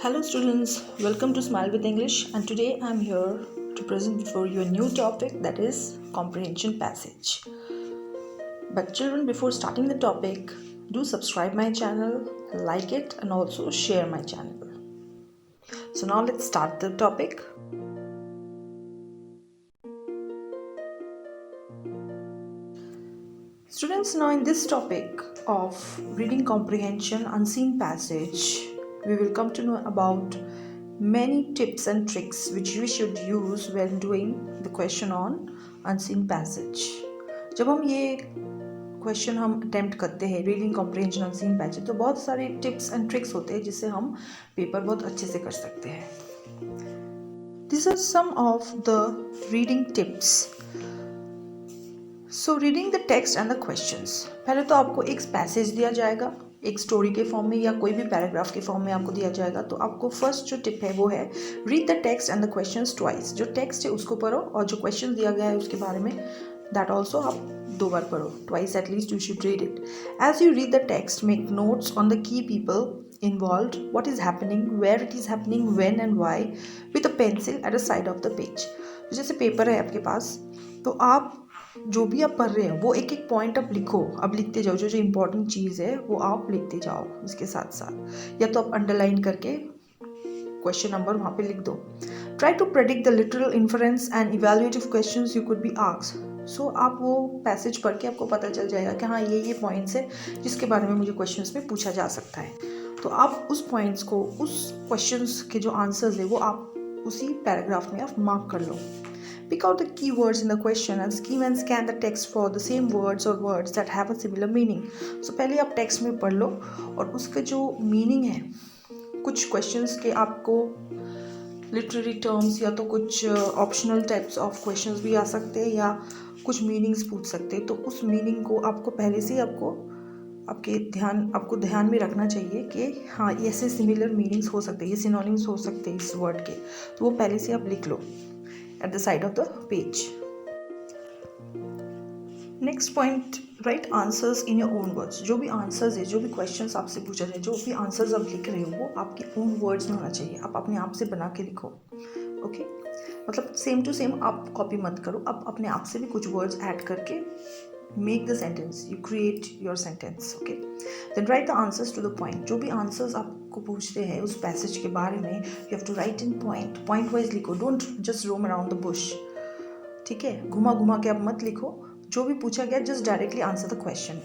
Hello students, welcome to Smile with English, and today I am here to present before you a new topic, that is comprehension passage. But children, before starting the topic, do subscribe my channel, like it and also share my channel. So now let's start the topic. Students, now in this topic of reading comprehension unseen passage, we will come to know about many tips and tricks which we should use when doing the question on unseen passage. जब हम ये question हम attempt करते हैं reading comprehension unseen passage, तो बहुत सारे tips and tricks होते हैं जिससे हम पेपर बहुत अच्छे से कर सकते हैं. These are some of the reading tips. So reading the text and the questions. पहले तो आपको एक पैसेज दिया जाएगा, एक स्टोरी के फॉर्म में या कोई भी पैराग्राफ के फॉर्म में आपको दिया जाएगा. तो आपको फर्स्ट जो टिप है वो है read the text and the questions twice. जो टेक्स्ट है उसको पढ़ो और जो क्वेश्चन दिया गया है उसके बारे में दैट ऑल्सो आप 2 बार पढ़ो. Twice at least you should read it. As you read the text make notes on the key people involved, what is happening, where it is happening, when and why, with a pencil at the side of the page. तो जैसे paper है आपके पास, तो आप जो भी आप पढ़ रहे हैं वो एक एक पॉइंट आप लिखो. अब लिखते जाओ, जो जो इम्पोर्टेंट चीज़ है वो आप लिखते जाओ इसके साथ साथ, या तो आप अंडरलाइन करके क्वेश्चन नंबर वहाँ पे लिख दो. Try to predict the literal inference and evaluative questions you could be asked. So आप वो पैसेज पढ़ के आपको पता चल जाएगा कि हाँ ये पॉइंट्स है जिसके बारे में मुझे क्वेश्चंस में पूछा जा सकता है. तो आप उस पॉइंट्स को, उस क्वेश्चंस के जो आंसर्स है वो आप उसी पैराग्राफ में आप मार्क कर लो. Pick out the keywords in the question and skim and scan the text for the same words or words that have a similar meaning. So पहले आप टेक्स्ट में पढ़ लो और उसके जो मीनिंग है, कुछ क्वेश्चंस के आपको लिटरेरी टर्म्स या तो कुछ ऑप्शनल टाइप्स ऑफ क्वेश्चंस भी आ सकते हैं या कुछ मीनिंग्स पूछ सकते हैं. तो उस मीनिंग को आपको पहले से आपको ध्यान में रखना चाहिए कि हाँ ऐसे सिमिलर मीनिंग्स हो सकते हैं, ये सिनोनिम्स हो सकते हैं इस वर्ड के. तो वो पहले से आप लिख लो at the side of the page. Next point, write answers in your own words. जो भी आंसर्स है, जो भी क्वेश्चंस आपसे पूछा जाए, जो भी आंसर्स आप लिख रहे हो वो आपके ओन वर्ड्स में होना चाहिए. आप अपने आप से बना के लिखो. ओके मतलब सेम टू सेम आप कॉपी मत करो, आप अपने आप से भी कुछ वर्ड्स ऐड करके make the sentence, you create your sentence. Okay then write the answers to the point. जो भी आंसर्स आपको पूछते हैं उस पैसेज के बारे में, you have to write in point wise लिखो. Don't just roam around the bush. ठीक है, घुमा के आप मत लिखो. जो भी पूछा गया just directly answer the question.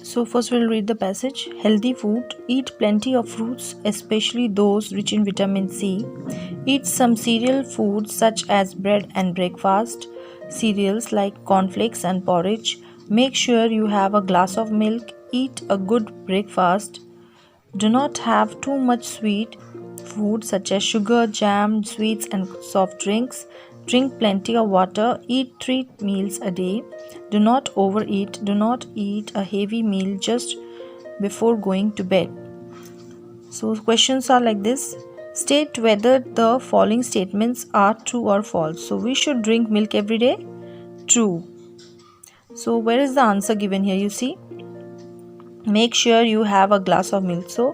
So first we'll read the passage. Healthy food. Eat plenty of fruits, especially those rich in vitamin C. Eat some cereal foods such as bread and breakfast. Cereals like cornflakes and porridge. Make sure you have a glass of milk. Eat a good breakfast. Do not have too much sweet food such as sugar, jam, sweets and soft drinks. Drink plenty of water. Eat 3 meals a day. Do not overeat. Do not eat a heavy meal just before going to bed. So questions are like this. State whether the following statements are true or false. So we should drink milk every day. True. So where is the answer given here? You see, make sure you have a glass of milk. So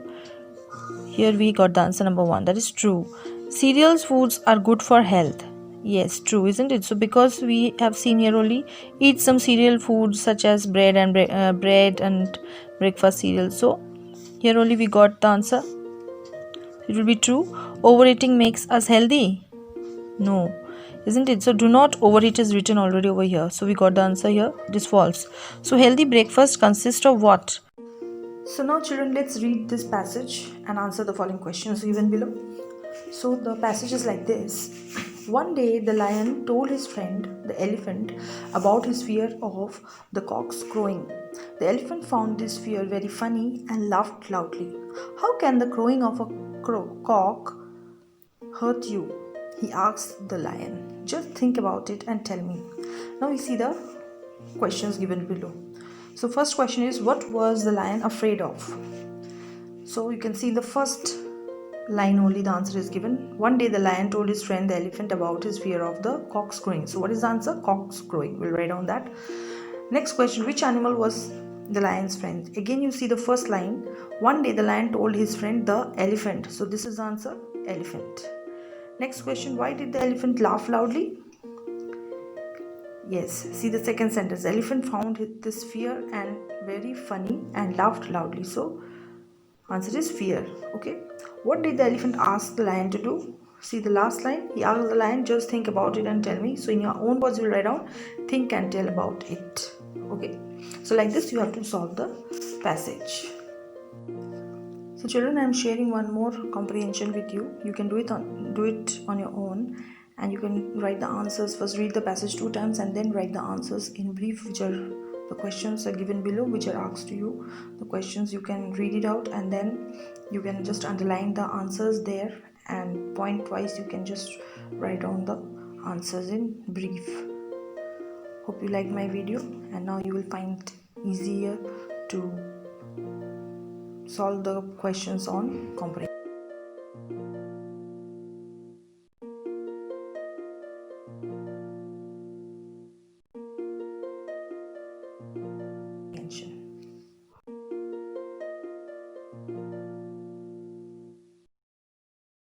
here we got the answer number 1, that is true. Cereals foods are good for health. Yes, true, isn't it? So because we have seen here only, eat some cereal foods such as bread and breakfast cereal. So here only we got the answer. It will be true. Overeating makes us healthy. No, isn't it? So do not overeat is written already over here. So we got the answer here. It is false. So healthy breakfast consists of what? So now children, let's read this passage and answer the following questions given below. So the passage is like this. One day the lion told his friend the elephant about his fear of the cocks crowing. The elephant found this fear very funny and laughed loudly. How can the crowing of a cock hurt you? He asked the lion. Just think about it and tell me. Now we see the questions given below. So first question is, what was the lion afraid of? So you can see the first line only the answer is given. One day the lion told his friend the elephant about his fear of the cocks crowing. So what is the answer? Cocks crowing. We'll write down that. Next question, which animal was the lion's friend. Again you see the first line. One day the lion told his friend the elephant. So this is the answer, elephant. Next question, why did the elephant laugh loudly? Yes, see the second sentence. Elephant found this fear and very funny and laughed loudly. So answer is fear. Okay. What did the elephant ask the lion to do? See the last line. He asked the lion, just think about it and tell me. So in your own words you will write down, think and tell about it. Okay. So like this you have to solve the passage. So children, I am sharing one more comprehension with you. You can do it on your own, and you can write the answers. First read the passage 2 times and then write the answers in brief, which are the questions are given below, which are asked to you. The questions you can read it out and then you can just underline the answers there, and point twice you can just write down the answers in brief. Hope you liked my video, and now you will find it easier to solve the questions on comprehension.